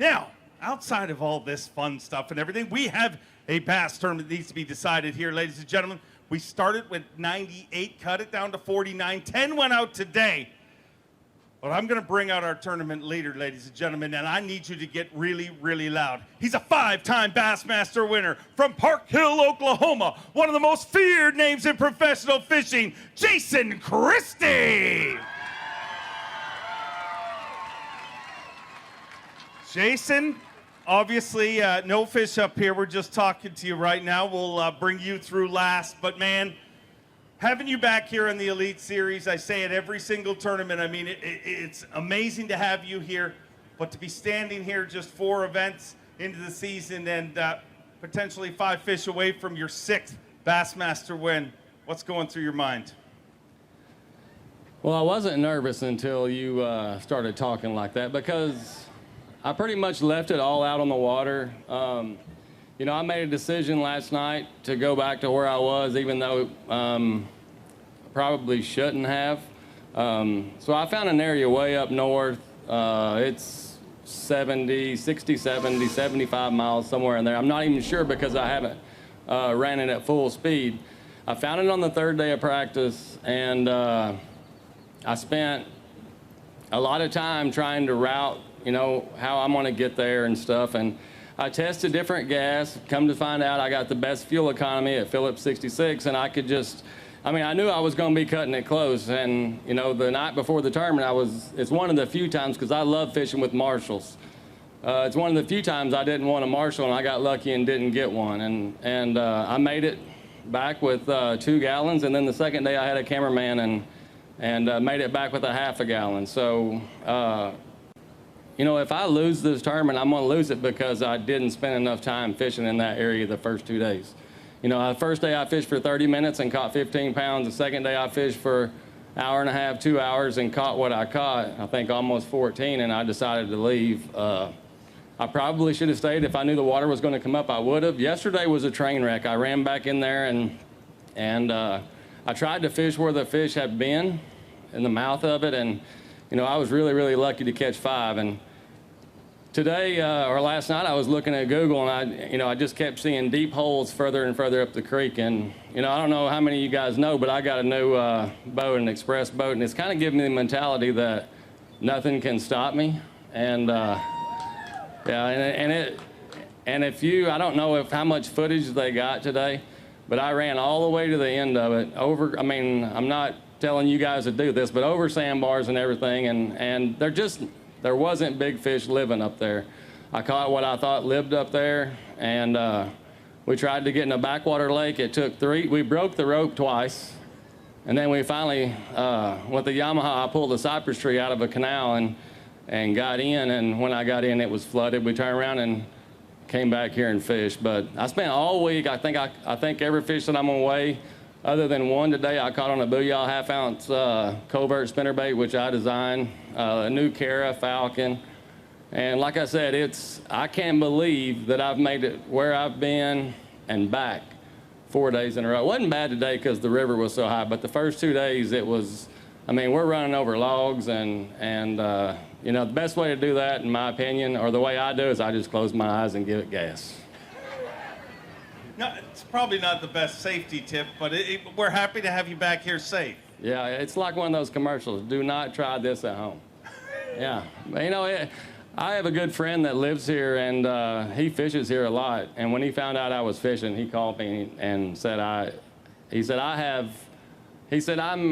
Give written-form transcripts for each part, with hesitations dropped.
Now, outside of all this fun stuff and everything, we have a bass tournament that needs to be decided here, ladies and gentlemen. We started with 98, cut it down to 49. 10 went out today. But I'm going to bring out our tournament leader, ladies and gentlemen, and I need you to get really, really loud. He's a 5-time Bassmaster winner from Park Hill, Oklahoma. One of the most feared names in professional fishing, Jason Christie. Jason, obviously, no fish up here. We're just talking to you right now. We'll bring you through last. But, man, having you back here in the Elite Series, I say it every single tournament. I mean, it's amazing to have you here. But to be standing here just 4 events into the season and potentially 5 fish away from your 6th Bassmaster win, what's going through your mind? Well, I wasn't nervous until you started talking like that, because I pretty much left it all out on the water. You know, I made a decision last night to go back to where I was, even though probably shouldn't have. So I found an area way up north. It's 60, 70, 75 miles, somewhere in there. I'm not even sure because I haven't ran it at full speed. I found it on the 3rd day of practice, and I spent a lot of time trying to route, you know, how I'm going to get there and stuff. And I tested different gas. Come to find out, I got the best fuel economy at Phillips 66, and I could just, I mean, I knew I was going to be cutting it close. And, you know, the night before the tournament, it's one of the few times, because I love fishing with marshals. It's one of the few times I didn't want a marshal, and I got lucky and didn't get one. And I made it back with 2 gallons, and then the second day I had a cameraman and made it back with a ½ gallon. So, you know, if I lose this tournament, I'm going to lose it because I didn't spend enough time fishing in that area the first 2 days. You know, the first day I fished for 30 minutes and caught 15 pounds. The second day I fished for an hour and a half, 2 hours, and caught what I caught, I think almost 14, and I decided to leave. I probably should have stayed. If I knew the water was going to come up, I would have. Yesterday was a train wreck. I ran back in there, and I tried to fish where the fish had been, in the mouth of it, and, you know, I was really, really lucky to catch 5. And today, or last night, I was looking at Google, and I just kept seeing deep holes further and further up the creek. And, you know, I don't know how many of you guys know, but I got a new boat, an express boat, and it's kind of giving me the mentality that nothing can stop me. And, yeah, and if you, I don't know how much footage they got today, but I ran all the way to the end of it, I mean, I'm not telling you guys to do this, but over sandbars and everything, and there wasn't big fish living up there. I caught what I thought lived up there, and we tried to get in a backwater lake. It took 3, we broke the rope twice, and then we finally, with the Yamaha, I pulled a cypress tree out of a canal and got in, and when I got in, it was flooded. We turned around and came back here and fished. But I spent all week, I think every fish that I'm gonna weigh, other than one today, I caught on a Booyah ½ ounce covert spinnerbait, which I designed, a new Cara Falcon. And like I said, I can't believe that I've made it where I've been and back 4 days in a row. It wasn't bad today because the river was so high, but the first 2 days it was, I mean, we're running over logs, and you know, the best way to do that, in my opinion, or the way I do, is I just close my eyes and give it gas. No, it's probably not the best safety tip, but we're happy to have you back here safe. Yeah, it's like one of those commercials. Do not try this at home. Yeah, you know, I have a good friend that lives here, and he fishes here a lot. And when he found out I was fishing, he called me and said, I'm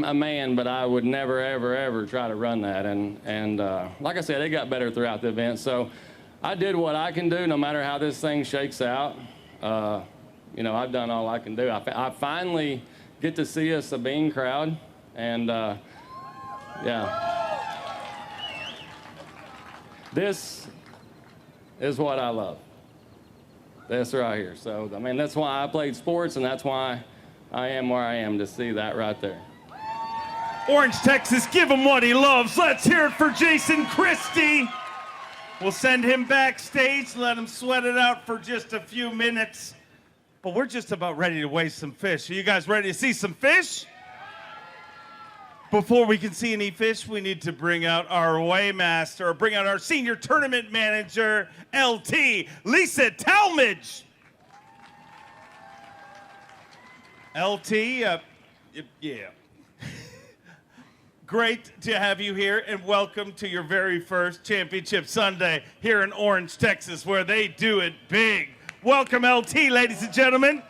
a man, but I would never, ever, ever try to run that. And like I said, it got better throughout the event. So I did what I can do, no matter how this thing shakes out. You know, I've done all I can do. I finally get to see a Sabine crowd, and yeah. This is what I love. This right here. So, I mean, that's why I played sports, and that's why I am where I am, to see that right there. Orange, Texas, give him what he loves. Let's hear it for Jason Christie. We'll send him backstage, let him sweat it out for just a few minutes. But we're just about ready to weigh some fish. Are you guys ready to see some fish? Before we can see any fish, we need to bring out our weighmaster, or bring out our senior tournament manager, LT, Lisa Talmadge. LT, yeah. Great to have you here, and welcome to your very first Championship Sunday here in Orange, Texas, where they do it big. Welcome, LT, ladies and gentlemen.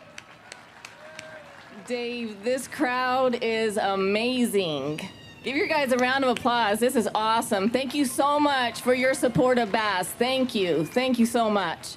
Dave, this crowd is amazing. Give your guys a round of applause. This is awesome. Thank you so much for your support of Bass. Thank you. Thank you so much.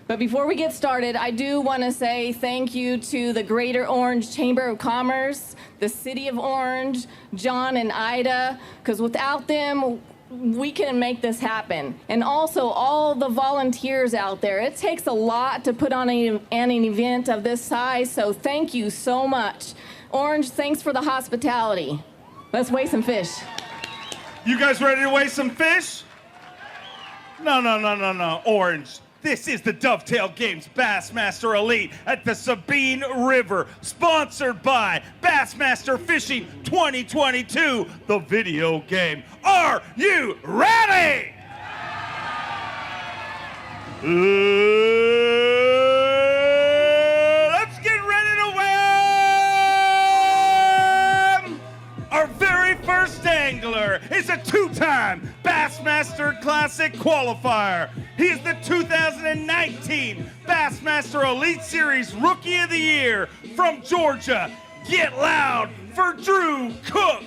But before we get started, I do want to say thank you to the Greater Orange Chamber of Commerce, the City of Orange, John and Ida, because without them, we can make this happen. And also all the volunteers out there. It takes a lot to put on an event of this size, so thank you so much. Orange, thanks for the hospitality. Let's weigh some fish. You guys ready to weigh some fish? No. Orange. This is the Dovetail Games Bassmaster Elite at the Sabine River, sponsored by Bassmaster Fishing 2022, the video game. Are you ready? Let's get ready to win! Our very first angler is a two-time Bassmaster Classic qualifier. He is the 2019 Bassmaster Elite Series Rookie of the Year from Georgia. Get loud for Drew Cook.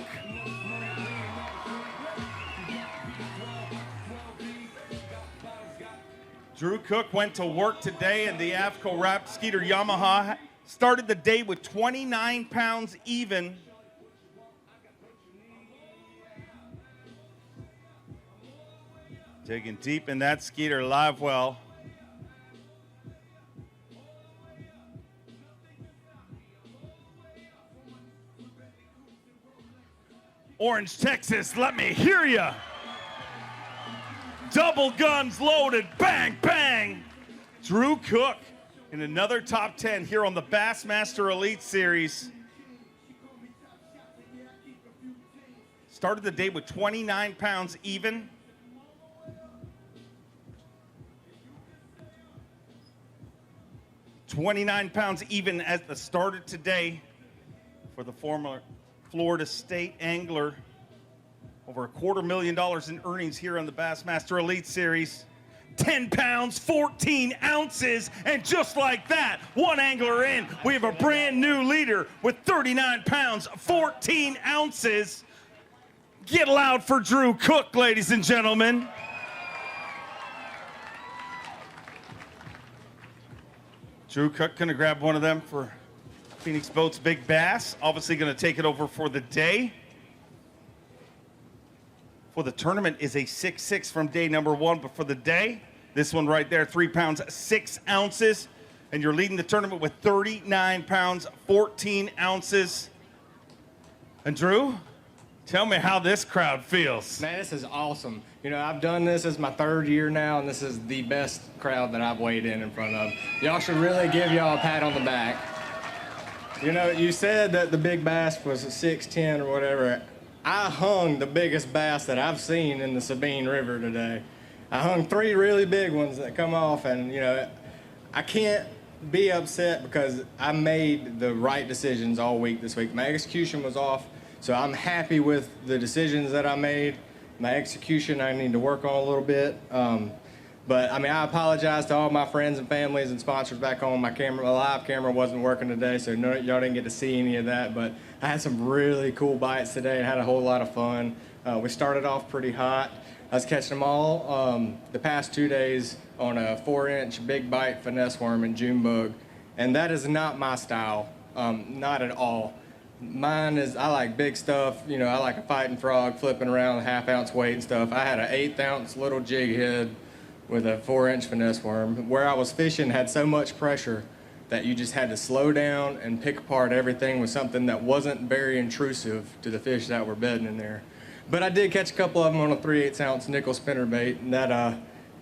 Drew Cook went to work today in the Avco Wrap Skeeter Yamaha. Started the day with 29 pounds even. Digging deep in that Skeeter live well. Orange, Texas, let me hear ya. Double guns loaded, bang, bang. Drew Cook in another top 10 here on the Bassmaster Elite Series. Started the day with 29 pounds even. 29 pounds even at the start of today for the former Florida State angler. Over $250,000 in earnings here on the Bassmaster Elite Series. 10 pounds, 14 ounces, and just like that, one angler in, we have a brand new leader with 39 pounds, 14 ounces. Get loud for Drew Cook, ladies and gentlemen. Drew Cook gonna grab one of them for Phoenix Boats Big Bass. Obviously gonna take it over for the day. For the tournament is a 6'6" from day number one, but for the day, this one right there, 3 pounds, 6 ounces. And you're leading the tournament with 39 pounds, 14 ounces. And Drew, tell me how this crowd feels. Man, this is awesome. You know, I've done this as my third year now, and this is the best crowd that I've weighed in front of. Y'all should really give y'all a pat on the back. You know, you said that the big bass was a 6'10" or whatever. I hung the biggest bass that I've seen in the Sabine River today. I hung 3 really big ones that come off, and, you know, I can't be upset because I made the right decisions all week this week. My execution was off, so I'm happy with the decisions that I made. My execution, I need to work on a little bit. But I mean, I apologize to all my friends and families and sponsors back home. My live camera wasn't working today, so y'all didn't get to see any of that. But I had some really cool bites today and had a whole lot of fun. We started off pretty hot. I was catching them all the past 2 days on a 4-inch big bite finesse worm and June bug. And that is not my style, not at all. Mine is, I like big stuff, you know, I like a fighting frog flipping around 1/2 ounce weight and stuff. I had an 1/8 ounce little jig head with a 4-inch finesse worm. Where I was fishing had so much pressure that you just had to slow down and pick apart everything with something that wasn't very intrusive to the fish that were bedding in there. But I did catch a couple of them on a 3/8 ounce nickel spinnerbait, and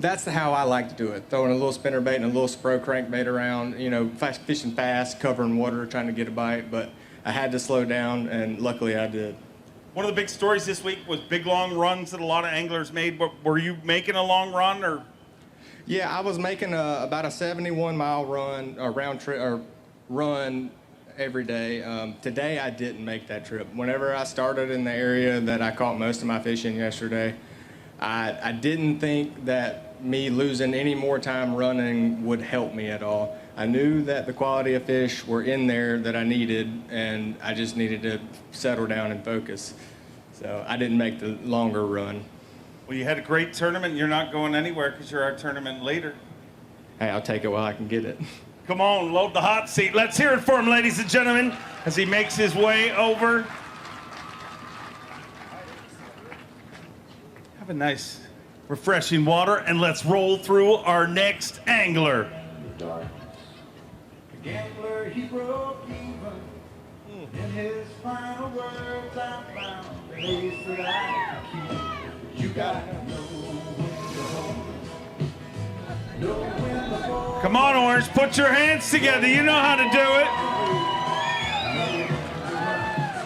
that's how I like to do it. Throwing a little spinnerbait and a little spro crankbait around, you know, fishing fast, covering water, trying to get a bite, but I had to slow down, and luckily I did. One of the big stories this week was big long runs that a lot of anglers made. Were you making a long run or? Yeah, I was making about a 71-mile run, a round trip, or run every day. Today I didn't make that trip. Whenever I started in the area that I caught most of my fish in yesterday, I didn't think that me losing any more time running would help me at all. I knew that the quality of fish were in there that I needed, and I just needed to settle down and focus. So I didn't make the longer run. Well, you had a great tournament. You're not going anywhere because you're our tournament leader. Hey, I'll take it while I can get it. Come on, load the hot seat. Let's hear it for him, ladies and gentlemen, as he makes his way over. Have a nice, refreshing water, and let's roll through our next angler. The gambler, he broke even. In his final words, I found the place that I can keep. You gotta know when to hold. Know when to fall. Come on, Orange, put your hands together. You know how to do it.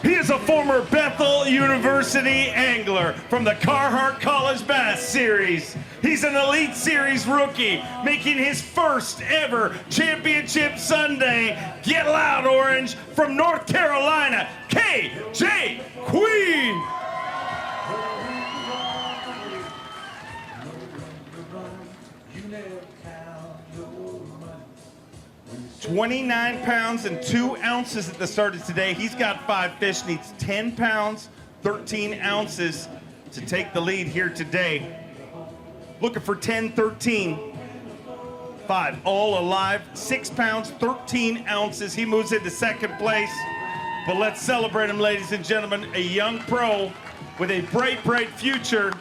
He is a former Bethel University angler from the Carhartt College Bass Series. He's an Elite Series rookie, making his first ever championship Sunday. Get loud, Orange, from North Carolina, KJ Queen. 29 pounds and 2 ounces at the start of today. He's got 5 fish, needs 10 pounds, 13 ounces to take the lead here today. Looking for 10, 13, 5, all alive, 6 pounds, 13 ounces. He moves into second place. But let's celebrate him, ladies and gentlemen. A young pro with a bright, bright future.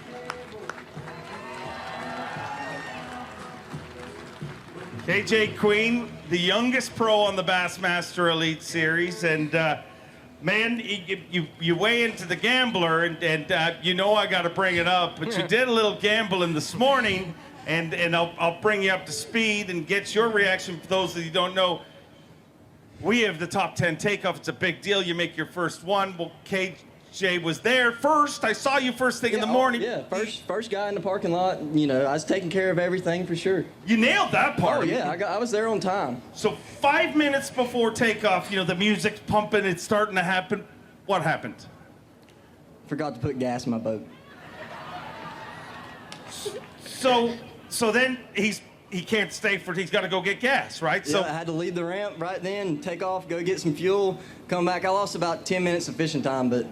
KJ Queen, the youngest pro on the Bassmaster Elite Series, and man, you weigh into the gambler, and you know I got to bring it up, but you did a little gambling this morning, and I'll bring you up to speed and get your reaction for those that you don't know. We have the top 10 takeoff. It's a big deal. You make your first one. Well, KJ was there first. I saw you first thing in the morning. Yeah, first guy in the parking lot. You know, I was taking care of everything for sure. You nailed that part. Oh yeah, I was there on time. So 5 minutes before takeoff, you know, the music's pumping, it's starting to happen. What happened? Forgot to put gas in my boat. So then he can't stay he's got to go get gas, right? Yeah, I had to leave the ramp right then, take off, go get some fuel, come back. I lost about 10 minutes of fishing time, but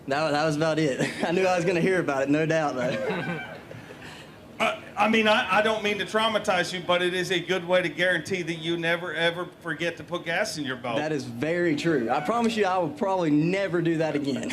that was about it. I knew I was going to hear about it, no doubt, though. I mean, I don't mean to traumatize you, but it is a good way to guarantee that you never, ever forget to put gas in your boat. That is very true. I promise you I will probably never do that again.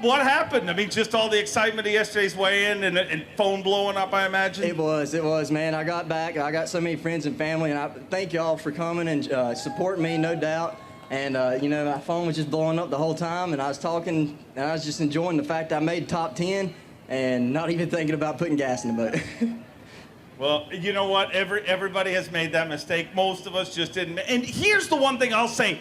What happened? I mean, just all the excitement of yesterday's weigh-in and phone blowing up, I imagine? It was, man. I got back. I got so many friends and family, and I thank y'all for coming and supporting me, no doubt. And, you know, my phone was just blowing up the whole time, and I was talking, and I was just enjoying the fact I made top 10 and not even thinking about putting gas in the boat. Well, you know what? Everybody has made that mistake. Most of us just didn't. And here's the one thing I'll say.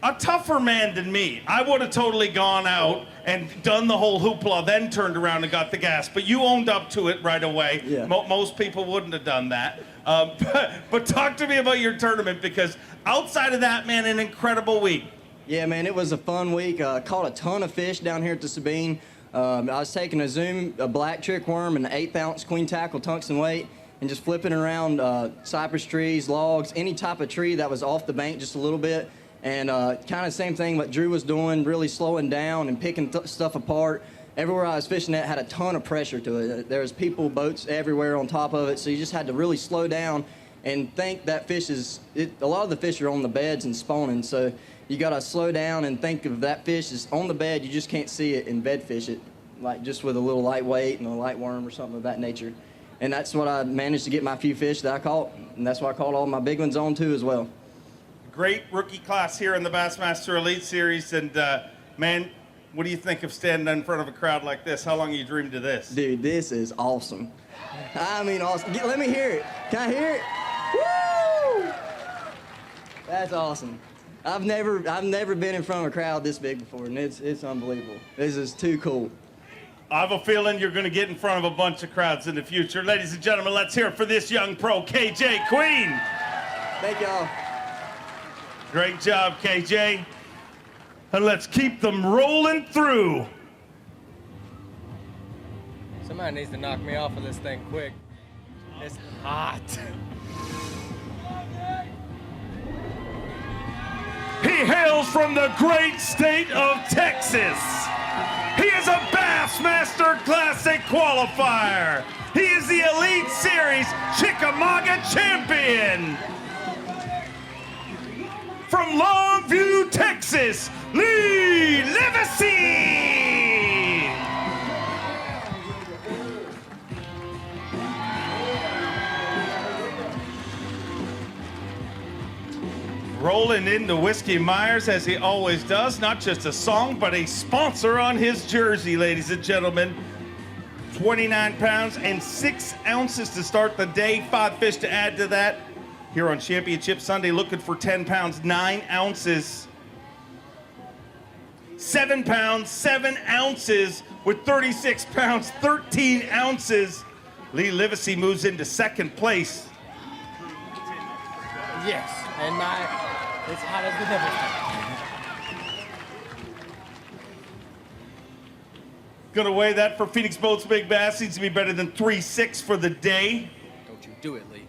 A tougher man than me, I would have totally gone out and done the whole hoopla, then turned around and got the gas. But you owned up to it right away. Yeah. Most people wouldn't have done that. But talk to me about your tournament, because outside of that, man, an incredible week. Yeah, man, it was a fun week. Caught a ton of fish down here at the Sabine. I was taking a zoom, a black trick worm, and an 1/8 ounce queen tackle tungsten weight, and just flipping around cypress trees, logs, any type of tree that was off the bank just a little bit. And kind of same thing what Drew was doing, really slowing down and picking stuff apart. Everywhere I was fishing at had a ton of pressure to it. There was people, boats everywhere on top of it, so you just had to really slow down and think that a lot of the fish are on the beds and spawning, so you got to slow down and think of that fish is on the bed, you just can't see it and bed fish it, like just with a little lightweight and a light worm or something of that nature. And that's what I managed to get my few fish that I caught, and that's why I caught all my big ones on too as well. Great rookie class here in the Bassmaster Elite Series, and man, what do you think of standing in front of a crowd like this? How long have you dreamed of this? Dude, this is awesome. I mean, awesome. Let me hear it. Can I hear it? Woo! That's awesome. I've never been in front of a crowd this big before, and it's unbelievable. This is too cool. I have a feeling you're going to get in front of a bunch of crowds in the future. Ladies and gentlemen, let's hear it for this young pro, KJ Queen. Thank y'all. Great job, KJ. And let's keep them rolling through. Somebody needs to knock me off of this thing quick. It's hot. He hails from the great state of Texas. He is a Bassmaster Classic qualifier. He is the Elite Series Chickamauga champion. From Longview, Texas, Lee Livesey. Rolling into Whiskey Myers as he always does, not just a song, but a sponsor on his jersey, ladies and gentlemen. 29 pounds and 6 ounces to start the day, 5 fish to add to that. Here on Championship Sunday, looking for 10 pounds, 9 ounces. 7 pounds, 7 ounces with 36 pounds, 13 ounces. Lee Livesey moves into second place. Yes, and it's hot as the devil. Gonna weigh that for Phoenix Boats Big Bass. Needs to be better than 3.6 for the day. Don't you do it, Lee.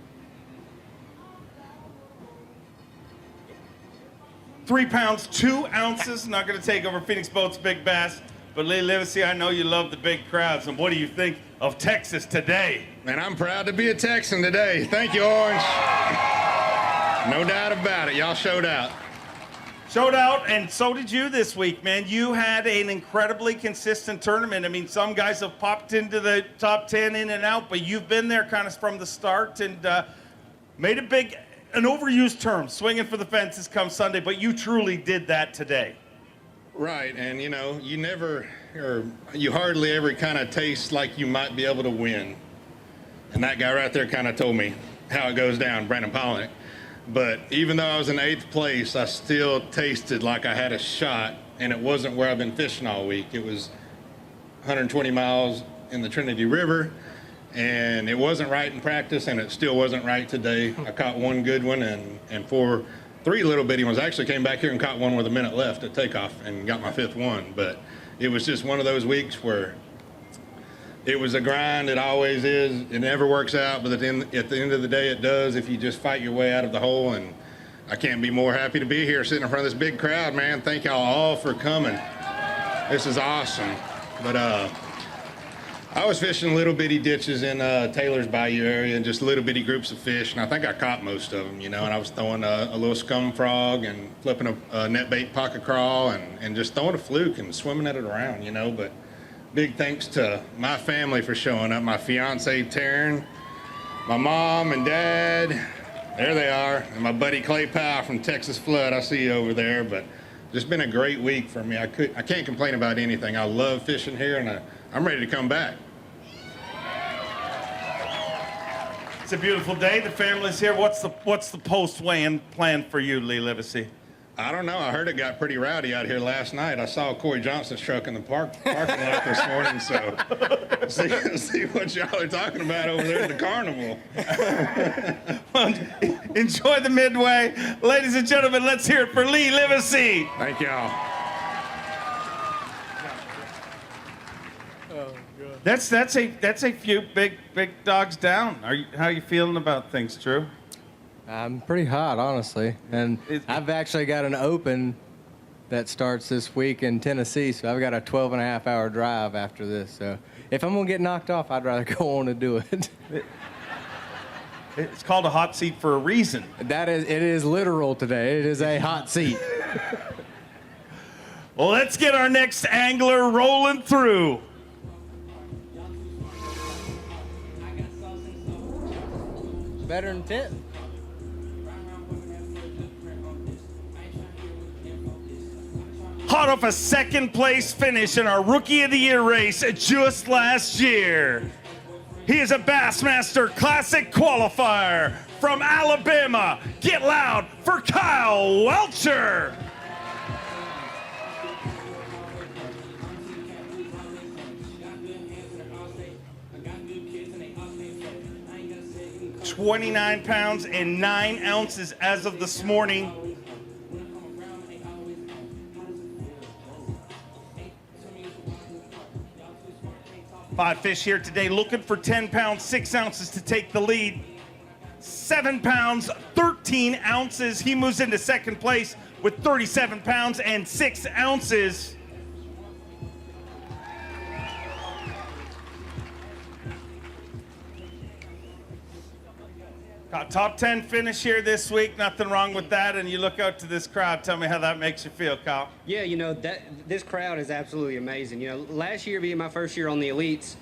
3 pounds, 2 ounces. Not gonna take over Phoenix Boats Big Bass. But Lee Livesey, I know you love the big crowds. And what do you think of Texas today? Man, I'm proud to be a Texan today. Thank you, Orange. No doubt about it. Y'all showed out. Showed out, and so did you this week, man. You had an incredibly consistent tournament. I mean, some guys have popped into the top 10 in and out, but you've been there kind of from the start and made an overused term, swinging for the fences come Sunday, but you truly did that today. Right, and you hardly ever kind of taste like you might be able to win. And that guy right there kind of told me how it goes down, Brandon Polnick. But even though I was in 8th place, I still tasted like I had a shot, and it wasn't where I've been fishing all week. It was 120 miles in the Trinity River, and it wasn't right in practice, and it still wasn't right today. I caught one good one, and 3 little bitty ones. I actually came back here and caught one with a minute left at takeoff and got my 5th one. But it was just one of those weeks where it was a grind. It always is. It never works out, but at the end of the day, it does if you just fight your way out of the hole. And I can't be more happy to be here sitting in front of this big crowd, man. Thank y'all all for coming. This is awesome. But I was fishing little bitty ditches in Taylor's Bayou area and just little bitty groups of fish, and I think I caught most of them, and I was throwing a little scum frog and flipping a net bait pocket crawl and just throwing a fluke and swimming at it around, but big thanks to my family for showing up. My fiance, Taryn, my mom and dad, there they are, and my buddy Clay Powell from Texas Flood. I see you over there, but just been a great week for me. I can't complain about anything. I love fishing here, and I'm ready to come back. It's a beautiful day. The family's here. What's the post-weigh-in plan for you, Lee Livesey? I don't know. I heard it got pretty rowdy out here last night. I saw Corey Johnston's truck in the parking lot this morning, so see what y'all are talking about over there at the carnival. Well, enjoy the midway. Ladies and gentlemen, let's hear it for Lee Livesey. Thank y'all. That's a few big dogs down. How are you feeling about things, Drew? I'm pretty hot, honestly. And I've actually got an open that starts this week in Tennessee, so I've got a 12-and-a-half-hour drive after this. So if I'm going to get knocked off, I'd rather go on and do it. It's called a hot seat for a reason. It is literal today. It is a hot seat. Well, let's get our next angler rolling through. Better than 10. Hot off a second place finish in our Rookie of the Year race just last year. He is a Bassmaster Classic qualifier from Alabama. Get loud for Kyle Welcher. £29 and 9 ounces as of this morning. Five fish here today looking for 10 pounds, 6 ounces to take the lead. 7 pounds, 13 ounces. He moves into second place with 37 pounds and 6 ounces. Got top 10 finish here this week. Nothing wrong with that. And you look out to this crowd. Tell me how that makes you feel, Kyle. Yeah, you know, this crowd is absolutely amazing. You know, last year being my first year on the elites,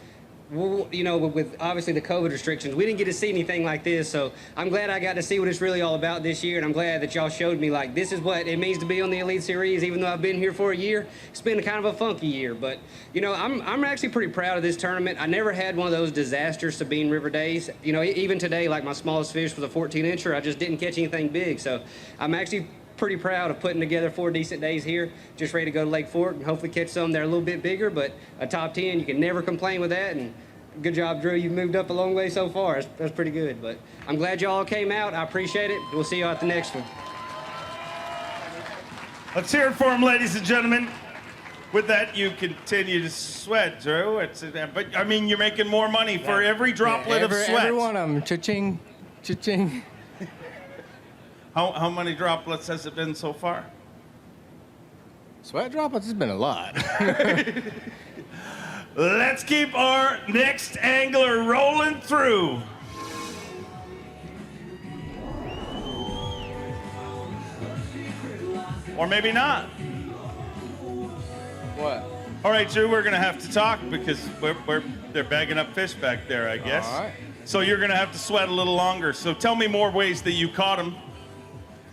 you know, with obviously the COVID restrictions, we didn't get to see anything like this. So I'm glad I got to see what it's really all about this year. And I'm glad that y'all showed me, like, this is what it means to be on the Elite Series. Even though I've been here for a year, it's been kind of a funky year. But, you know, I'm actually pretty proud of this tournament. I never had one of those disaster Sabine River days. You know, even today, like my smallest fish was a 14-incher. I just didn't catch anything big. So I'm actually pretty proud of putting together 4 decent days here, just ready to go to Lake Fork and hopefully catch some that are a little bit bigger, but a top 10, you can never complain with that. And good job, Drew. You've moved up a long way so far. That's pretty good, but I'm glad y'all came out. I appreciate it. We'll see y'all at the next one. Let's hear it for him, ladies and gentlemen. With that, you continue to sweat, Drew. But I mean, you're making more money for every droplet of sweat. Every one of them, cha-ching, cha-ching. How many droplets has it been so far? Sweat droplets has been a lot. Let's keep our next angler rolling through. Or maybe not. What? All right, Drew, we're going to have to talk because they're bagging up fish back there, I guess. All right. So you're going to have to sweat a little longer. So tell me more ways that you caught them.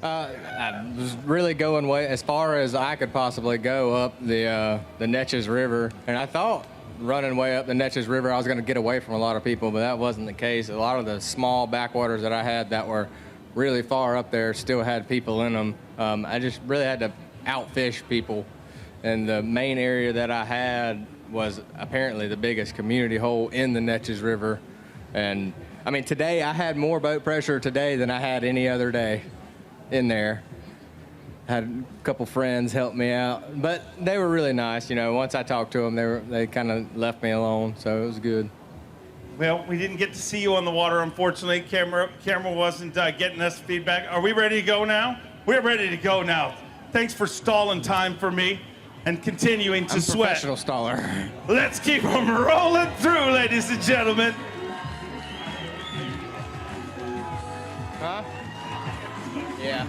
I was really going way as far as I could possibly go up the Neches River, and I thought running way up the Neches River I was going to get away from a lot of people, but that wasn't the case. A lot of the small backwaters that I had that were really far up there still had people in them. I just really had to outfish people, and the main area that I had was apparently the biggest community hole in the Neches River. And I mean, today I had more boat pressure today than I had any other day in there. Had a couple friends help me out, but they were really nice. You know, once I talked to them, they kind of left me alone, so it was good. Well, we didn't get to see you on the water, unfortunately. Camera wasn't getting us feedback. Are we ready to go now? We're ready to go now. Thanks for stalling time for me and continuing to sweat. Professional staller. Let's keep them rolling through, ladies and gentlemen. Huh? Yeah.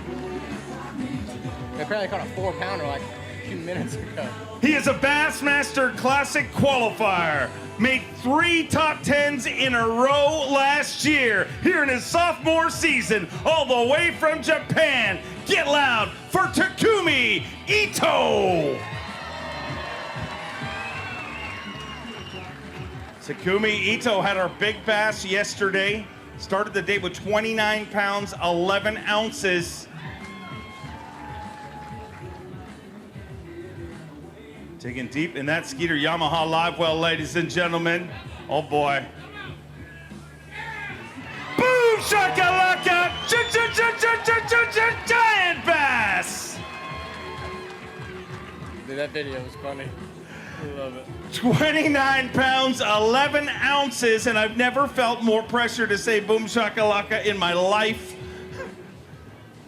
They apparently caught a 4-pounder like a few minutes ago. He is a Bassmaster Classic qualifier. Made 3 top 10s in a row last year. Here in his sophomore season, all the way from Japan. Get loud for Takumi Ito. Takumi Ito had our big bass yesterday. Started the day with 29 pounds, 11 ounces. Digging deep in that Skeeter Yamaha live well, ladies and gentlemen. Oh boy. Boom shakalaka! Giant bass! Dude, that video was funny. I love it. 29 pounds, 11 ounces, and I've never felt more pressure to say boom shakalaka in my life.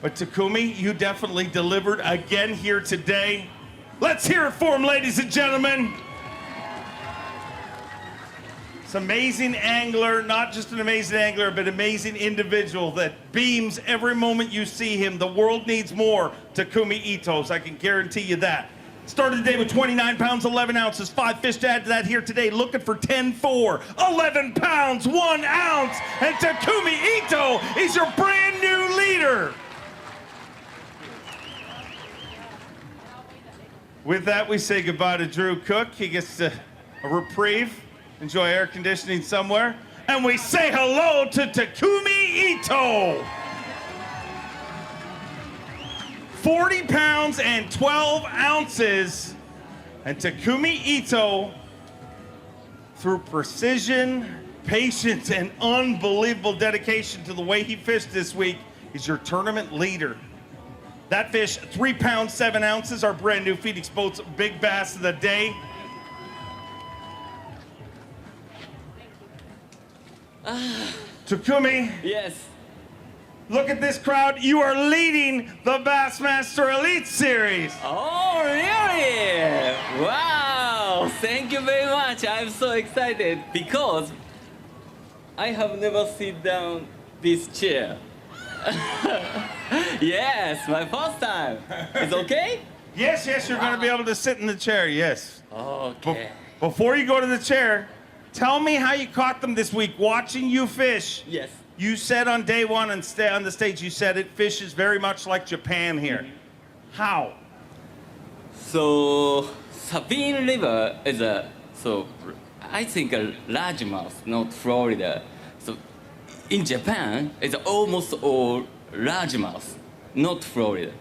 But Takumi, you definitely delivered again here today. Let's hear it for him, ladies and gentlemen. It's an amazing angler, not just an amazing angler, but amazing individual that beams every moment you see him. The world needs more Takumi Itos, I can guarantee you that. Started the day with 29 pounds, 11 ounces, 5 fish to add to that here today, looking for 10-4, 11 pounds, 1 ounce, and Takumi Ito is your brand new leader. With that, we say goodbye to Drew Cook. He gets a reprieve, enjoy air conditioning somewhere. And we say hello to Takumi Ito. 40 pounds and 12 ounces. And Takumi Ito, through precision, patience, and unbelievable dedication to the way he fished this week, is your tournament leader. That fish, 3 pounds, 7 ounces, our brand new Phoenix Boats Big Bass of the day. Takumi. Yes. Look at this crowd. You are leading the Bassmaster Elite Series. Oh, really? Wow. Thank you very much. I'm so excited because I have never sit down this chair. Yes, my first time. It's okay? Yes, you're going to be able to sit in the chair, yes. Okay. Before you go to the chair, tell me how you caught them this week. Watching you fish, Yes. you said on day one and stay on the stage, you said it fishes very much like Japan here. How? So Sabine River is I think a largemouth, not Florida. So in Japan, it's almost all largemouth, not Florida.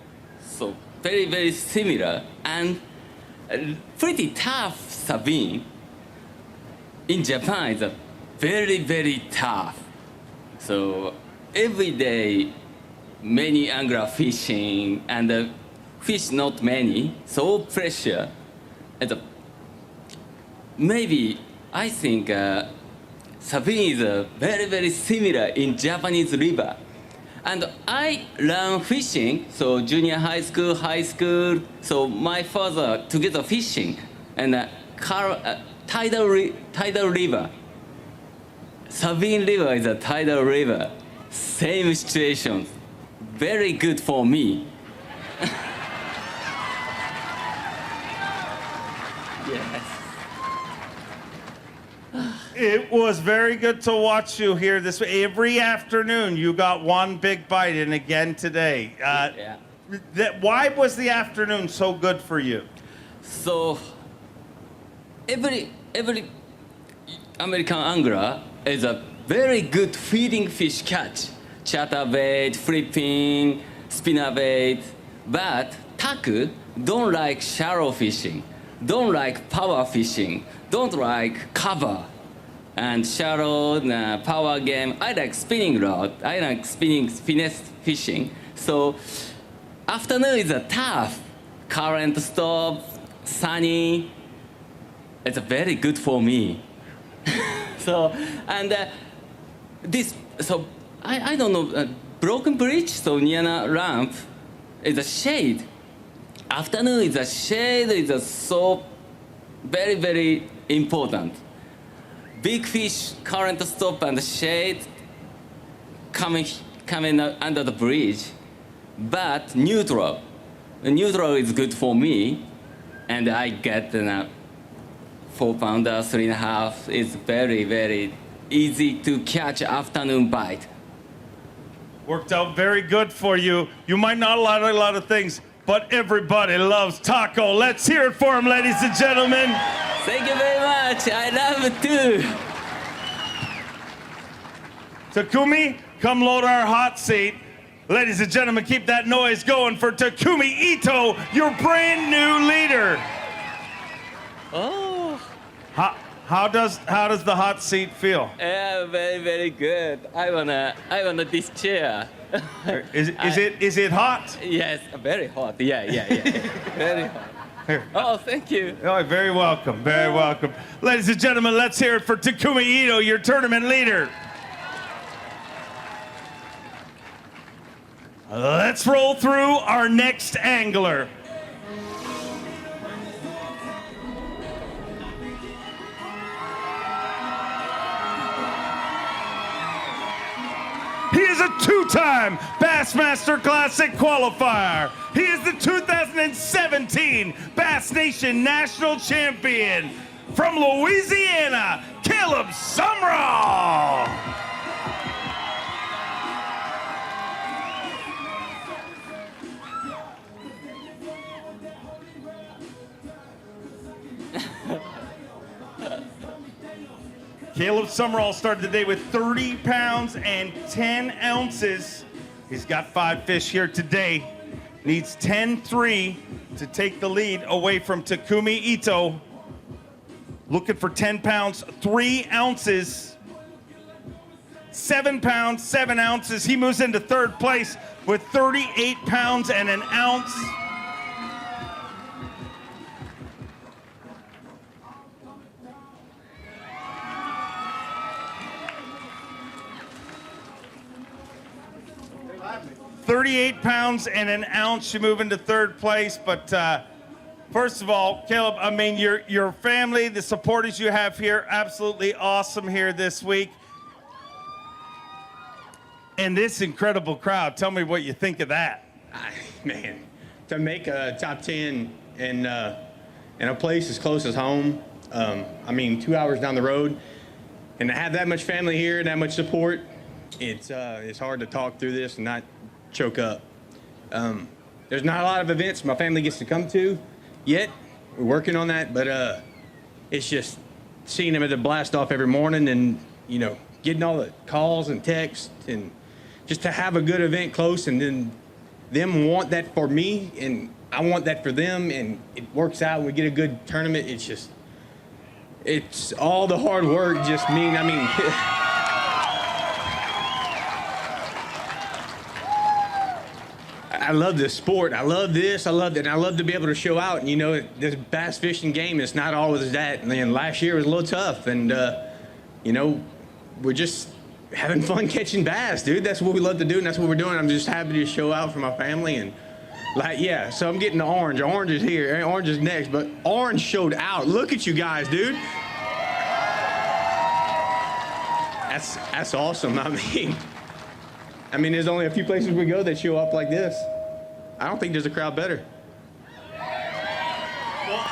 So very, very similar and pretty tough Sabine. In Japan, it's a very, very tough. So every day, many angler fishing and fish not many, so pressure. And maybe I think Sabine is very, very similar in Japanese river. And I learn fishing, so junior high school, so my father together fishing and tidal river. Sabine River is a tidal river. Same situation. Very good for me. Yes. It was very good to watch you here this way. Every afternoon, you got one big bite, and again today. Yeah. Why was the afternoon so good for you? So every American angler is a very good feeding fish catch. Chatterbait, flipping, spinnerbait. But taku don't like shallow fishing, don't like power fishing, don't like cover. And shallow power game. I like spinning rod. I like finesse fishing. So afternoon is a tough. Current stop, sunny. It's very good for me. So and I don't know. Broken bridge. So near a ramp is a shade. Afternoon is a shade. Is so very, very important. Big fish, current stop and shade coming under the bridge, but neutral. Neutral is good for me, and I get 4-pounder, 3.5. It's very, very easy to catch afternoon bite. Worked out very good for you. You might not like a lot of things, but everybody loves taco. Let's hear it for him, ladies and gentlemen. Thank you very much. I love it too. Takumi, come load our hot seat. Ladies and gentlemen, keep that noise going for Takumi Ito, your brand new leader. Oh. How does the hot seat feel? Yeah, very, very good. I wanna this chair. Is it hot? Yes, very hot. Yeah. Very hot. Here. Oh, thank you. Oh, very welcome, very welcome. Ladies and gentlemen, let's hear it for Takumi Ito, your tournament leader. Let's roll through our next angler. He is a two-time Bassmaster Classic qualifier. He is the 2017 Bass Nation National Champion. From Louisiana, Caleb Sumrall. Caleb Sumrall started the day with 30 pounds and 10 ounces. He's got 5 fish here today. Needs 10-3 to take the lead away from Takumi Ito. Looking for 10 pounds, 3 ounces. 7 pounds, 7 ounces. He moves into third place with 38 pounds and an ounce. $38 pounds and an ounce. You move into third place, but first of all, Caleb, I mean, your family, the supporters you have here, absolutely awesome here this week. And this incredible crowd. Tell me what you think of that. Man, to make a top 10 in a place as close as home, I mean, 2 hours down the road, and to have that much family here and that much support, it's hard to talk through this and not choke up. There's not a lot of events my family gets to come to yet. We're working on that, but it's just seeing them at the blast off every morning and, you know, getting all the calls and texts and just to have a good event close and then them want that for me and I want that for them and it works out and we get a good tournament. It's all the hard work just mean, I mean, I love this sport. I love this. I love that. And I love to be able to show out. And, you know, this bass fishing game is not always that. And then last year was a little tough. And, you know, we're just having fun catching bass, dude. That's what we love to do, and that's what we're doing. I'm just happy to show out for my family. And, like, yeah, so I'm getting the orange. Orange is here. Orange is next. But orange showed out. Look at you guys, dude. That's awesome. I mean, there's only a few places we go that show up like this. I don't think there's a crowd better. Well,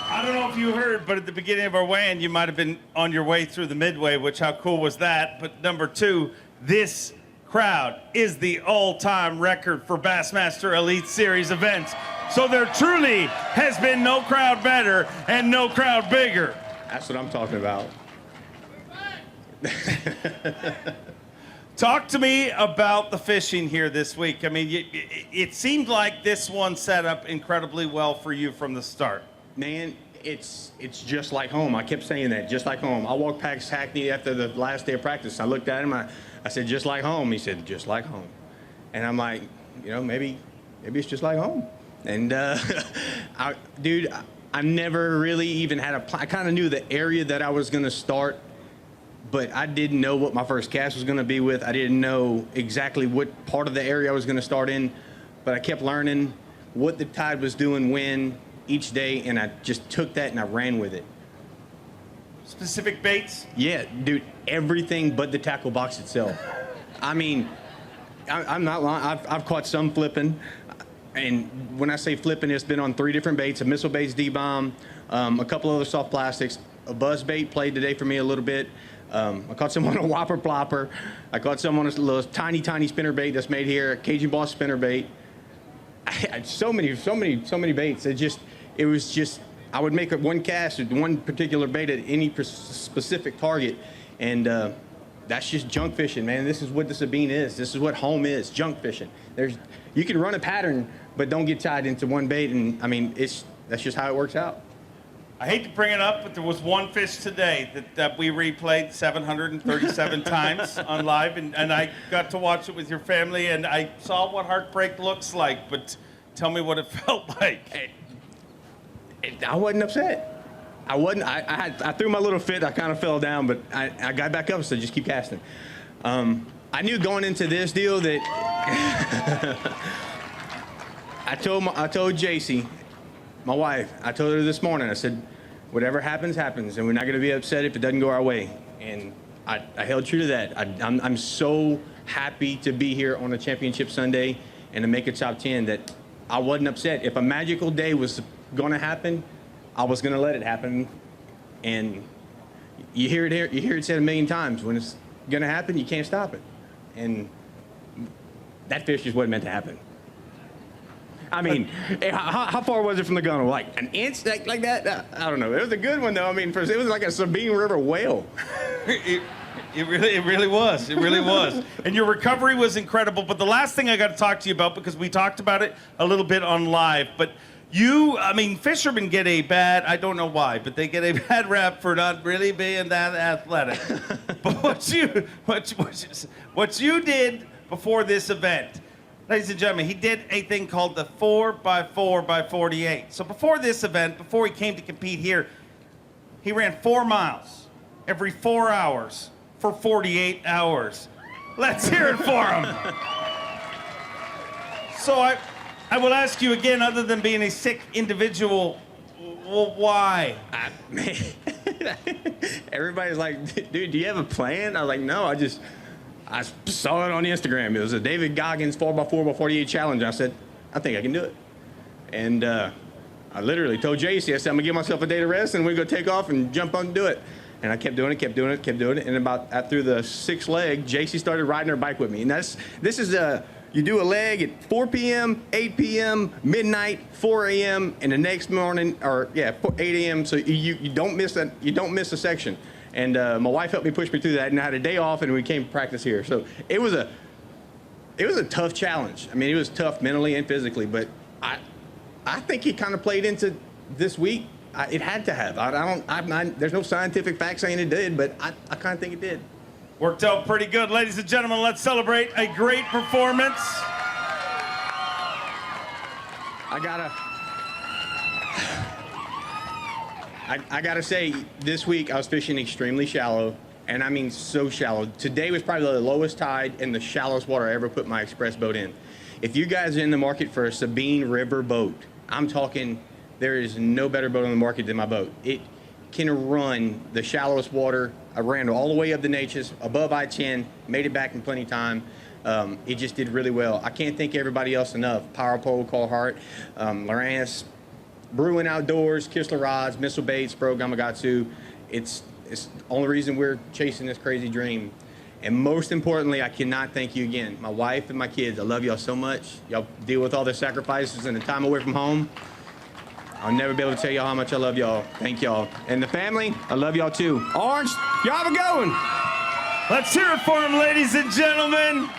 I don't know if you heard, but at the beginning of our weigh-in, you might have been on your way through the midway, which how cool was that? But number 2, this crowd is the all-time record for Bassmaster Elite Series events. So there truly has been no crowd better and no crowd bigger. That's what I'm talking about. Talk to me about the fishing here this week. I mean, it seemed like this one set up incredibly well for you from the start. Man, it's just like home. I kept saying that, just like home. I walked past Hackney after the last day of practice. I looked at him. I said, just like home. He said, just like home. And I'm like, you know, maybe it's just like home. And, dude, I never really even had I kind of knew the area that I was going to start, but I didn't know what my first cast was going to be with. I didn't know exactly what part of the area I was going to start in, but I kept learning what the tide was doing when each day, and I just took that and I ran with it. Specific baits? Yeah, dude, everything but the tackle box itself. I mean, I'm not lying. I've caught some flipping, and when I say flipping, it's been on 3 different baits: a missile baits, D-bomb, a couple other soft plastics. A buzz bait played today for me a little bit. I caught some on a whopper plopper. I caught some on a little tiny spinner bait that's made here, a Cajun Boss spinner bait. So many baits. It was just, I would make one cast with one particular bait at any specific target, and that's just junk fishing, man. This is what the Sabine is. This is what home is, junk fishing. You can run a pattern, but don't get tied into one bait, and I mean, that's just how it works out. I hate to bring it up, but there was one fish today that we replayed 737 times on live, and I got to watch it with your family, and I saw what heartbreak looks like, but tell me what it felt like. I wasn't upset. I threw my little fit. I kind of fell down, but I got back up and said, just keep casting. I knew going into this deal that I told JC, my wife, I told her this morning, I said, whatever happens, happens, and we're not going to be upset if it doesn't go our way. And I held true to that. I'm so happy to be here on a championship Sunday and to make a top 10 that I wasn't upset. If a magical day was going to happen, I was going to let it happen. And you hear it said a million times. When it's going to happen, you can't stop it. And that fish just wasn't meant to happen. I mean, how far was it from the gunnel? Like an inch, like that? I don't know. It was a good one, though. I mean, it was like a Sabine River whale. It really was. It really was. And your recovery was incredible. But the last thing I got to talk to you about, because we talked about it a little bit on live, but fishermen get a bad, I don't know why, but they get a bad rap for not really being that athletic. But what you did before this event, ladies and gentlemen, he did a thing called the 4x4x48. So before this event, before he came to compete here, he ran 4 miles every 4 hours for 48 hours. Let's hear it for him. So I will ask you again, other than being a sick individual, well, why? Man, everybody's like, dude, do you have a plan? I was like, no, I saw it on Instagram. It was a David Goggins 4x4x48 challenge. I said, I think I can do it. And I literally told JC, I said, I'm gonna give myself a day to rest and we're gonna take off and jump on and do it. And I kept doing it. And about through the 6th leg, JC started riding her bike with me. And you do a leg at 4 p.m., 8 p.m., midnight, 4 a.m., and the next morning, 8 a.m. So you don't miss that. You don't miss a section. And my wife helped me push me through that. And I had a day off, and we came to practice here. So it was a tough challenge. I mean, it was tough mentally and physically. But I think he kind of played into this week. It had to have. There's no scientific fact saying it did, but I kind of think it did. Worked out pretty good. Ladies and gentlemen, let's celebrate a great performance. I gotta say, this week I was fishing extremely shallow, and I mean so shallow. Today was probably the lowest tide and the shallowest water I ever put my express boat in. If you guys are in the market for a Sabine River boat, I'm talking, there is no better boat on the market than my boat. It can run the shallowest water. I ran all the way up the Natchez, above I-10, made it back in plenty of time. It just did really well. I can't thank everybody else enough. Power Pole, Cole Hart, Lawrence, Bruin Outdoors, Kistler Rods, Missile Baits, Bro Gamakatsu. It's the only reason we're chasing this crazy dream. And most importantly, I cannot thank you again. My wife and my kids, I love y'all so much. Y'all deal with all the sacrifices and the time away from home. I'll never be able to tell y'all how much I love y'all. Thank y'all. And the family, I love y'all too. Orange, y'all have a good one. Let's hear it for him, ladies and gentlemen.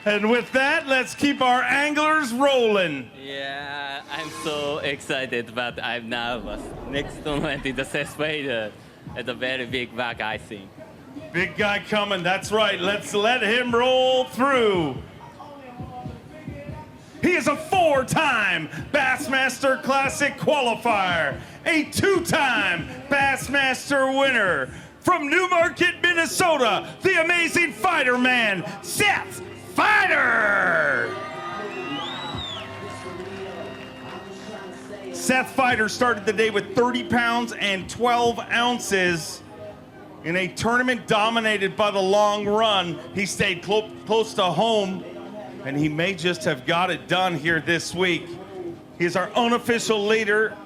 And with that, let's keep our anglers rolling. Yeah, I'm so excited, but I'm nervous. Next tournament is the Seth Fighter at a very big back, I think. Big guy coming, that's right. Let's let him roll through. He is a 4-time Bassmaster Classic qualifier, a 2-time Bassmaster winner. From Newmarket, Minnesota, the amazing fighter man, Seth Fighter! Seth Fighter started the day with 30 pounds and 12 ounces. In a tournament dominated by the long run, he stayed close to home, and he may just have got it done here this week. He is our unofficial leader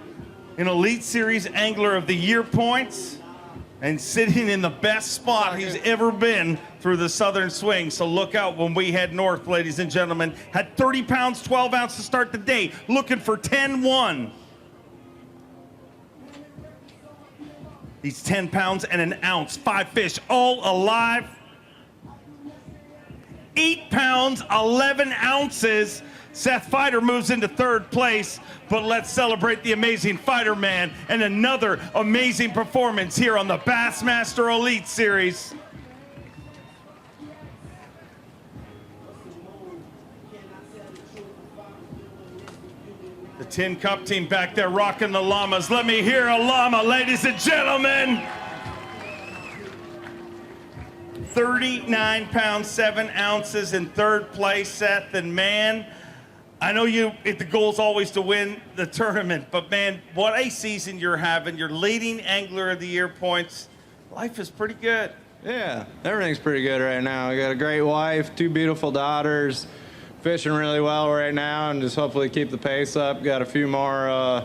in Elite Series Angler of the Year points, and sitting in the best spot he's ever been through the Southern Swing. So look out when we head north, ladies and gentlemen. Had 30 pounds, 12 ounces to start the day, looking for 10-1. He's 10 pounds and an ounce, 5 fish, all alive. 8 pounds, 11 ounces. Seth Fighter moves into 3rd place, but let's celebrate the amazing fighter man and another amazing performance here on the Bassmaster Elite Series. The Tin Cup team back there rocking the llamas. Let me hear a llama, ladies and gentlemen. 39 pounds, 7 ounces in 3rd place, Seth. And man, I know the goal's always to win the tournament, but man, what a season you're having. You're leading Angler of the Year points. Life is pretty good. Yeah, everything's pretty good right now. I got a great wife, 2 beautiful daughters, fishing really well right now, and just hopefully keep the pace up. Got a few more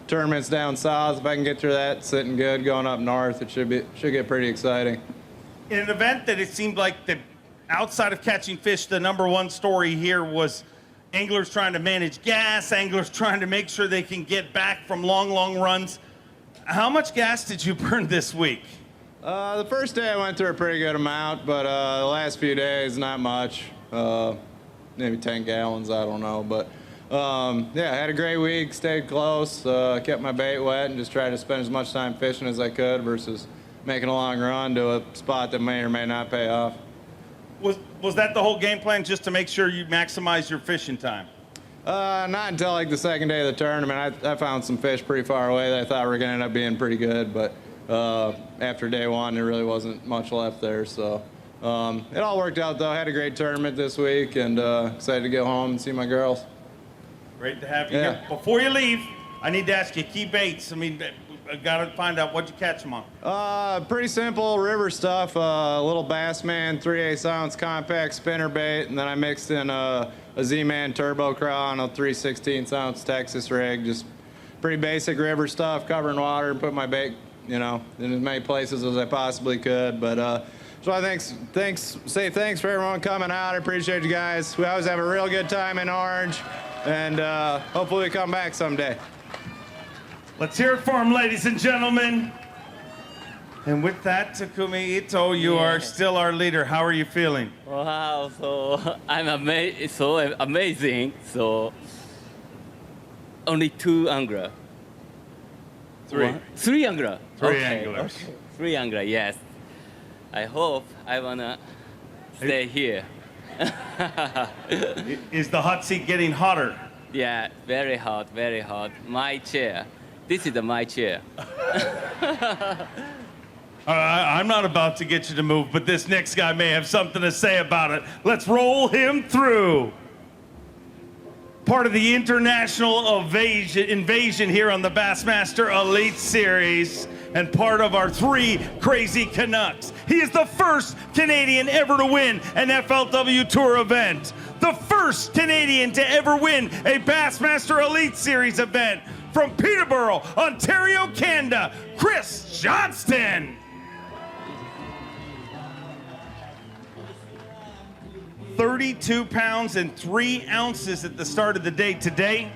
tournaments down south. If I can get through that, sitting good, going up north, it should get pretty exciting. In an event that it seemed like outside of catching fish, the #1 story here was anglers trying to manage gas, anglers trying to make sure they can get back from long runs. How much gas did you burn this week? The first day I went through a pretty good amount, but the last few days, not much. Maybe 10 gallons, I don't know. But yeah, I had a great week, stayed close, kept my bait wet, and just tried to spend as much time fishing as I could versus making a long run to a spot that may or may not pay off. Was that the whole game plan, just to make sure you maximize your fishing time? Not until like the second day of the tournament. I found some fish pretty far away that I thought were going to end up being pretty good, but after day one, there really wasn't much left there. So it all worked out, though. I had a great tournament this week, and excited to go home and see my girls. Great to have you here. Before you leave, I need to ask you key baits. I mean, I got to find out what'd you catch them on. Pretty simple river stuff. A little Bassman 3/8 ounce compact spinner bait, and then I mixed in a Z-Man Turbo Craw on a 3/16 ounce Texas rig. Just pretty basic river stuff, covering water, and put my bait, in as many places as I possibly could. But so I say thanks for everyone coming out. I appreciate you guys. We always have a real good time in Orange, and hopefully we come back someday. Let's hear it for him, ladies and gentlemen. And with that, Takumi Ito, you are still our leader. How are you feeling? Wow, so I'm amazing. So only 2 angler. 3. 3 angler. 3 anglers. Okay. 3 angler, yes. I hope I wanna stay here. Is the hot seat getting hotter? Yeah, very hot, very hot. My chair. This is my chair. I'm not about to get you to move, but this next guy may have something to say about it. Let's roll him through. Part of the international invasion here on the Bassmaster Elite Series, and part of our 3 crazy Canucks. He is the first Canadian ever to win an FLW Tour event. The first Canadian to ever win a Bassmaster Elite Series event. From Peterborough, Ontario, Canada, Chris Johnston. 32 pounds and 3 ounces at the start of the day today.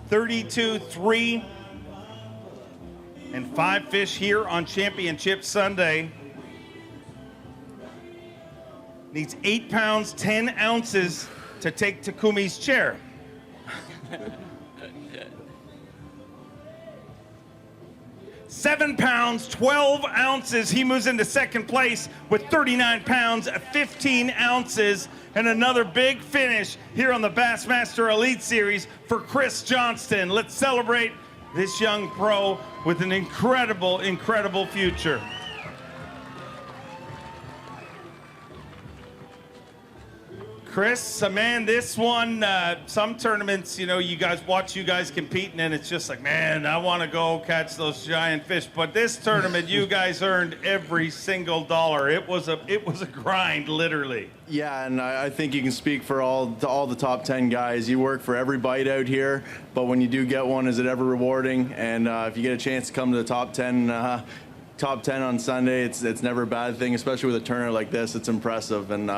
$32.3 and 5 fish here on Championship Sunday. Needs 8 pounds, 10 ounces to take Takumi's chair. 7 pounds, 12 ounces. He moves into second place with 39 pounds, 15 ounces, and another big finish here on the Bassmaster Elite Series for Chris Johnston. Let's celebrate this young pro with an incredible, incredible future. Chris, man, this one, some tournaments, you guys competing, and it's just like, man, I want to go catch those giant fish. But this tournament, you guys earned every single dollar. It was a grind, literally. Yeah, and I think you can speak for all the top 10 guys. You work for every bite out here, but when you do get one, is it ever rewarding? And if you get a chance to come to the top 10 on Sunday, it's never a bad thing, especially with a tournament like this. It's impressive, and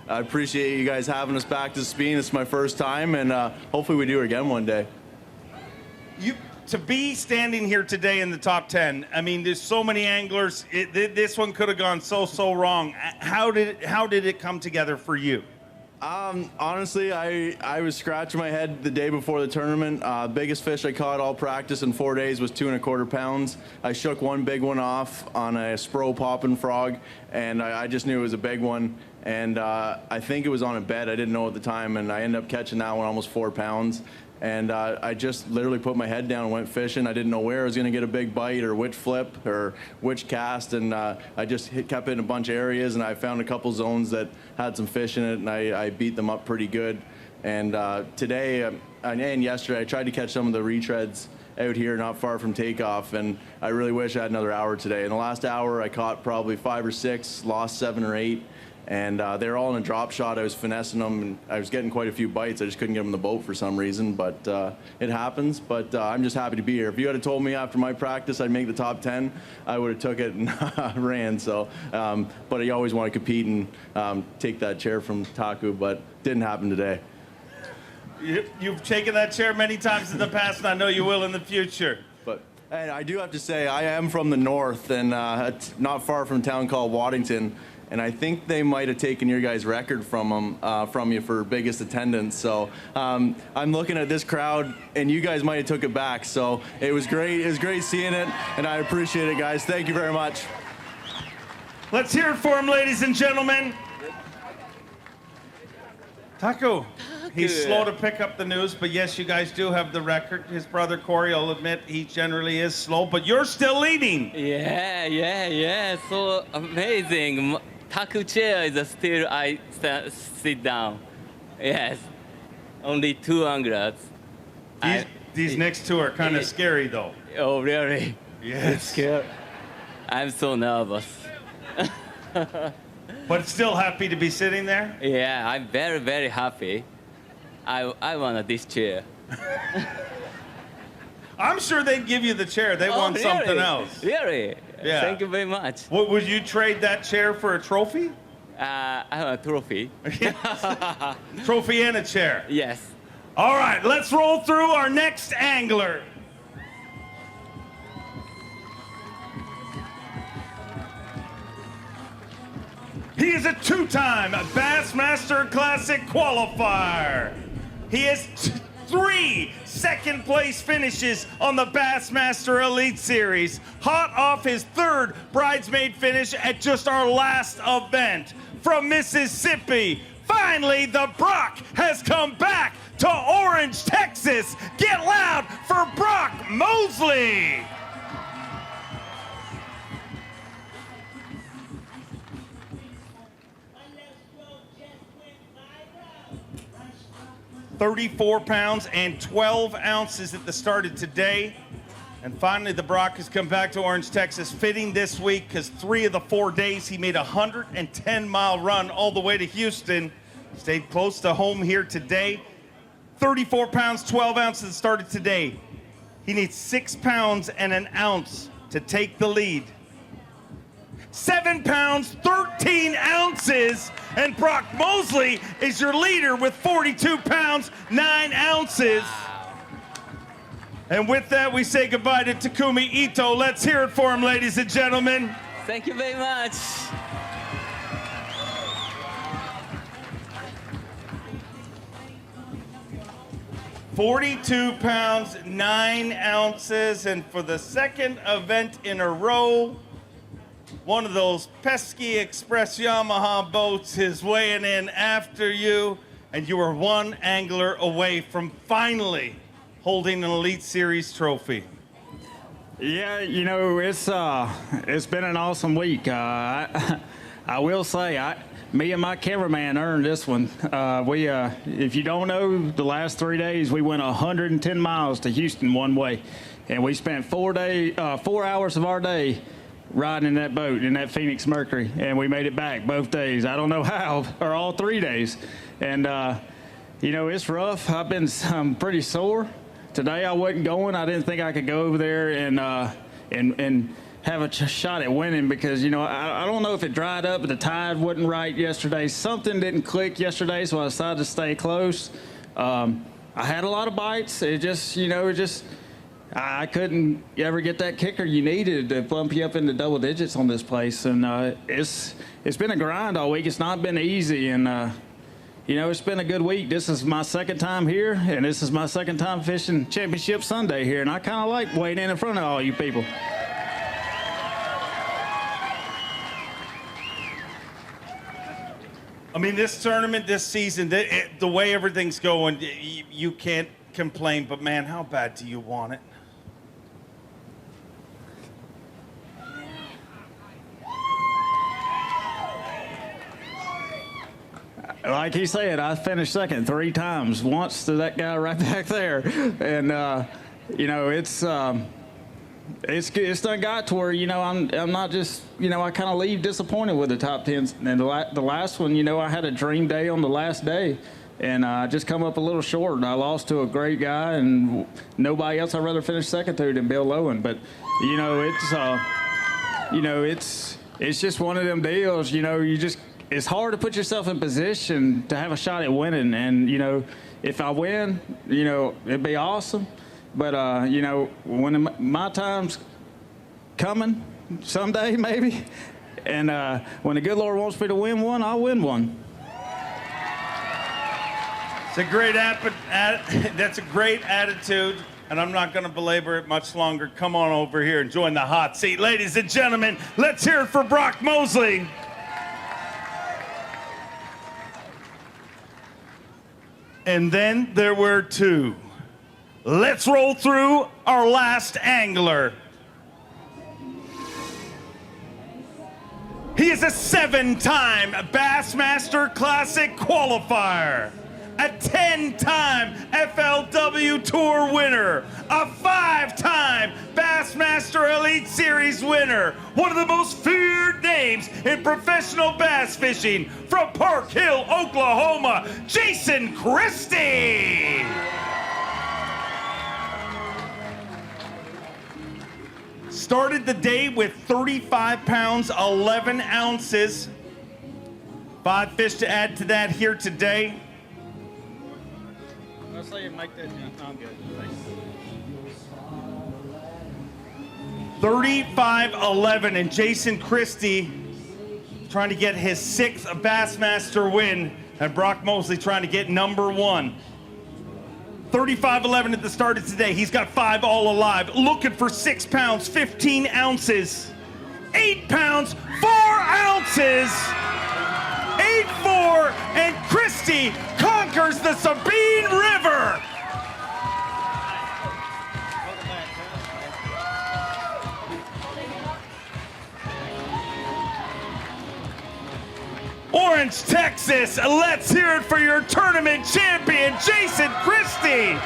I appreciate you guys having us back to Sabine. It's my first time, and hopefully we do it again one day. To be standing here today in the top 10, I mean, there's so many anglers. This one could have gone so wrong. How did it come together for you? Honestly, I was scratching my head the day before the tournament. Biggest fish I caught all practice in 4 days was 2¼ pounds. I shook one big one off on a Spro popping frog, and I just knew it was a big one. And I think it was on a bed. I didn't know at the time, and I ended up catching that one almost 4 pounds. And I just literally put my head down and went fishing. I didn't know where I was going to get a big bite or which flip or which cast, and I just kept it in a bunch of areas, and I found a couple zones that had some fish in it, and I beat them up pretty good. And today and yesterday, I tried to catch some of the retreads out here not far from takeoff, and I really wish I had another hour today. In the last hour, I caught probably 5 or 6, lost 7 or 8. And they were all in a drop shot. I was finessing them, and I was getting quite a few bites. I just couldn't get them in the boat for some reason, but it happens. But I'm just happy to be here. If you had told me after my practice I'd make the top 10, I would have took it and ran. So, but you always want to compete and take that chair from Taku, but didn't happen today. You've taken that chair many times in the past, and I know you will in the future. But and I do have to say, I am from the north, and it's not far from a town called Waddington, and I think they might have taken your guys' record from you for biggest attendance. So I'm looking at this crowd, and you guys might have took it back. So it was great. It was great seeing it, and I appreciate it, guys. Thank you very much. Let's hear it for him, ladies and gentlemen. Taku. He's slow to pick up the news, but yes, you guys do have the record. His brother Corey, I'll admit, he generally is slow, but you're still leading. Yeah. So amazing. Taku chair is still I sit down. Yes. Only 2 anglers. These next two are kind of scary, though. Oh, really? Yes. It's scary. I'm so nervous. But still happy to be sitting there? Yeah, I'm very, very happy. I want this chair. I'm sure they'd give you the chair. They want really? something else. Really? Yeah. Thank you very much. Would you trade that chair for a trophy? I have a trophy. Trophy and a chair. Yes. All right, let's roll through our next angler. He is a 2-time Bassmaster Classic qualifier. He has 3 second-place finishes on the Bassmaster Elite Series, hot off his 3rd bridesmaid finish at just our last event. From Mississippi, finally the Brock has come back to Orange, Texas. Get loud for Brock Mosley. £34 and 12 ounces at the start of today. And finally, the Brock has come back to Orange, Texas, fitting this week because 3 of the 4 days he made a 110-mile run all the way to Houston. Stayed close to home here today. 34 pounds, 12 ounces started today. He needs 6 pounds and an ounce to take the lead. 7 pounds, 13 ounces, and Brock Mosley is your leader with 42 pounds, 9 ounces. And with that, we say goodbye to Takumi Ito. Let's hear it for him, ladies and gentlemen. Thank you very much. "42 pounds, 9 ounces, and for the second event in a row, one of those pesky Express Yamaha boats is weighing in after you, and you are 1 angler away from finally holding an Elite Series trophy. Yeah, you know, it's been an awesome week. I will say, me and my cameraman earned this one. If you don't know, the last 3 days we went 110 miles to Houston one way, and we spent 4 hours of our day riding in that boat, in that Phoenix Mercury, and we made it back both days. I don't know how, or all 3 days. And, you know, it's rough. I'm pretty sore. Today I wasn't going. I didn't think I could go over there and have a shot at winning because, you know, I don't know if it dried up, but the tide wasn't right yesterday. Something didn't click yesterday, so I decided to stay close. I had a lot of bites. I couldn't ever get that kicker you needed to bump you up into double digits on this place. And it's been a grind all week. It's not been easy. And, you know, it's been a good week. This is my second time here, and this is my second time fishing Championship Sunday here. And I kind of like waiting in front of all you people. I mean, this tournament, this season, the way everything's going, you can't complain. But, man, how bad do you want it? Like he said, I finished second 3 times. Once to that guy right back there. And, you know, it's done got to where, you know, I'm not just, you know, I kind of leave disappointed with the top 10s. And the last one, you know, I had a dream day on the last day. And I just come up a little short. And I lost to a great guy, and nobody else I'd rather finish second to than Bill Lowen. But, you know, it's just one of them deals. You know, it's hard to put yourself in position to have a shot at winning. And, you know, if I win, it'd be awesome. But, when my time's coming someday, maybe, and when the good Lord wants me to win one, I'll win one. It's a great that's a great attitude, and I'm not going to belabor it much longer. Come on over here and join the hot seat. Ladies and gentlemen, let's hear it for Brock Mosley. And then there were two. Let's roll through our last angler. He is a 7-time Bassmaster Classic qualifier, a 10-time FLW Tour winner, a 5-time Bassmaster Elite Series winner, one of the most feared names in professional bass fishing, from Park Hill, Oklahoma, Jason Christie. Started the day with 35 pounds, 11 ounces. 5 fish to add to that here today. Let's say you make that jump. I'm good. 35-11, and Jason Christie trying to get his 6th Bassmaster win, and Brock Mosley trying to get number 1. 35-11 at the start of today. He's got 5 all alive, looking for 6 pounds, 15 ounces, 8 pounds, 4 ounces, 8-4, and Christie conquers the Sabine River. Orange, Texas, let's hear it for your tournament champion, Jason Christie.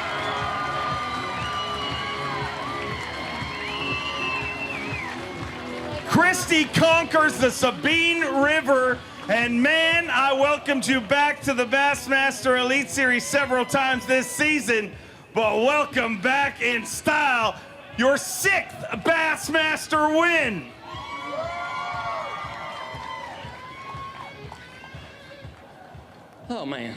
Christie conquers the Sabine River, and man, I welcomed you back to the Bassmaster Elite Series several times this season, but welcome back in style, your 6th Bassmaster win. Oh, man.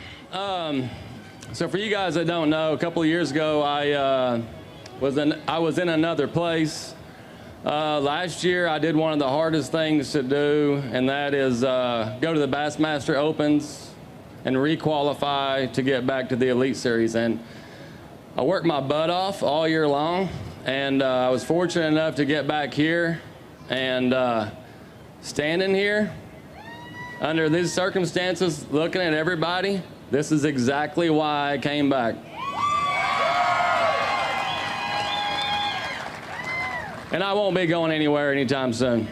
So for you guys that don't know, a couple of years ago, I was in another place. Last year, I did one of the hardest things to do, and that is go to the Bassmaster Opens and requalify to get back to the Elite Series. And I worked my butt off all year long, and I was fortunate enough to get back here, and standing here under these circumstances, looking at everybody, this is exactly why I came back. And I won't be going anywhere anytime soon.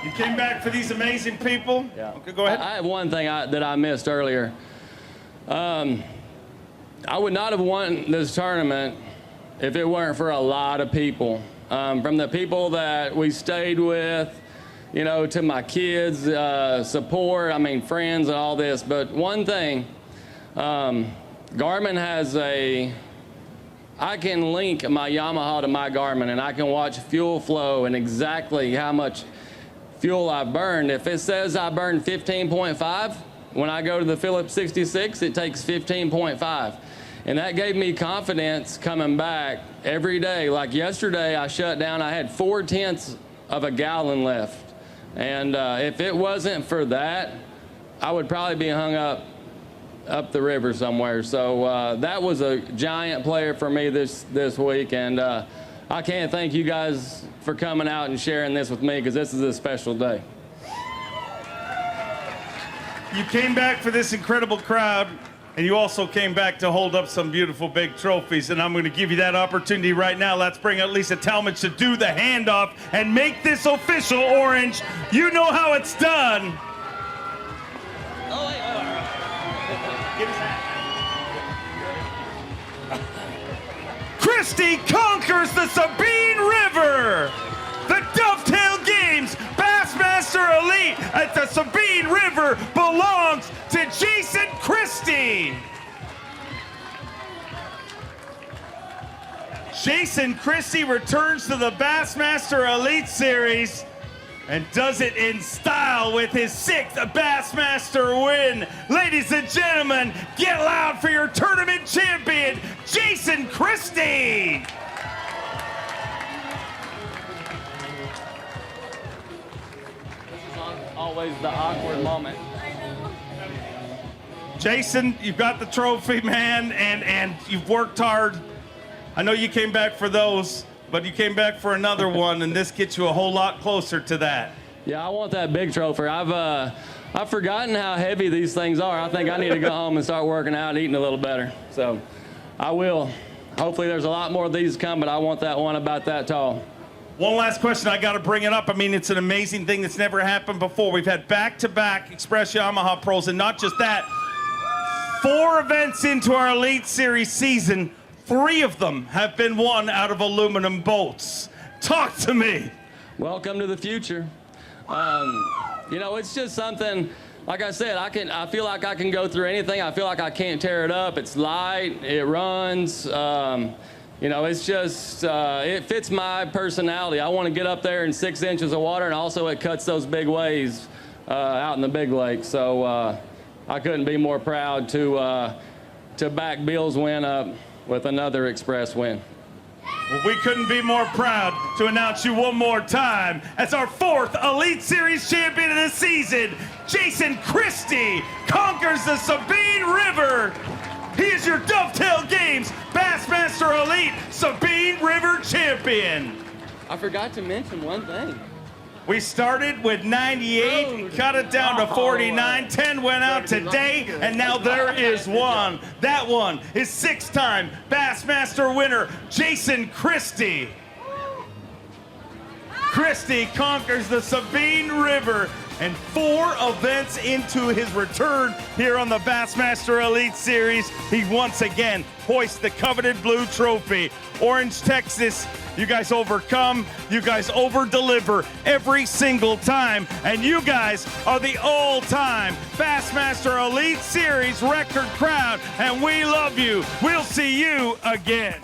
You came back for these amazing people? Yeah. Okay, go ahead. I have one thing that I missed earlier. I would not have won this tournament if it weren't for a lot of people. From the people that we stayed with, to my kids, support, friends and all this. But one thing, Garmin has I can link my Yamaha to my Garmin, and I can watch fuel flow and exactly how much fuel I've burned. If it says I burned 15.5, when I go to the Phillips 66, it takes 15.5. And that gave me confidence coming back every day. Like yesterday, I shut down, I had 0.4 of a gallon left. And if it wasn't for that, I would probably be hung up the river somewhere. So that was a giant player for me this week. And I can't thank you guys for coming out and sharing this with me, because this is a special day. You came back for this incredible crowd, and you also came back to hold up some beautiful big trophies, and I'm going to give you that opportunity right now. Let's bring out Lisa Talmadge to do the handoff and make this official, Orange. You know how it's done. Give us that. Christie conquers the Sabine River. The Dovetail Games Bassmaster Elite at the Sabine River belongs to Jason Christie. Jason Christie returns to the Bassmaster Elite Series. and does it in style with his 6th Bassmaster win. Ladies and gentlemen, get loud for your tournament champion, Jason Christie. Always the awkward moment. Jason, you've got the trophy, man, and you've worked hard. I know you came back for those, but you came back for another one, and this gets you a whole lot closer to that. Yeah, I want that big trophy. I've forgotten how heavy these things are. I think I need to go home and start working out and eating a little better. So I will. Hopefully there's a lot more of these come, but I want that one about that tall. One last question, I got to bring it up. I mean, it's an amazing thing that's never happened before. We've had back-to-back Express Yamaha pros, and not just that, 4 events into our Elite Series season, 3 of them have been won out of aluminum boats. Talk to me. Welcome to the future. You know, it's just something, like I said, I feel like I can go through anything. I feel like I can't tear it up. It's light, it runs. You know, it's just, it fits my personality. I want to get up there in 6 inches of water, and also it cuts those big waves out in the big lake. So I couldn't be more proud to back Bill's win up with another Express win. Well, we couldn't be more proud to announce you one more time as our 4th Elite Series champion of the season. Jason Christie conquers the Sabine River. He is your Dovetail Games Bassmaster Elite Sabine River champion. I forgot to mention one thing. We started with 98, cut it down to 49, 10 went out today, and now there is one. That one is 6-time Bassmaster winner, Jason Christie. Christie conquers the Sabine River, and 4 events into his return here on the Bassmaster Elite Series, he once again hoists the coveted blue trophy. Orange, Texas, you guys overcome, you guys over-deliver every single time, and you guys are the all-time Bassmaster Elite Series record crowd, and we love you. We'll see you again.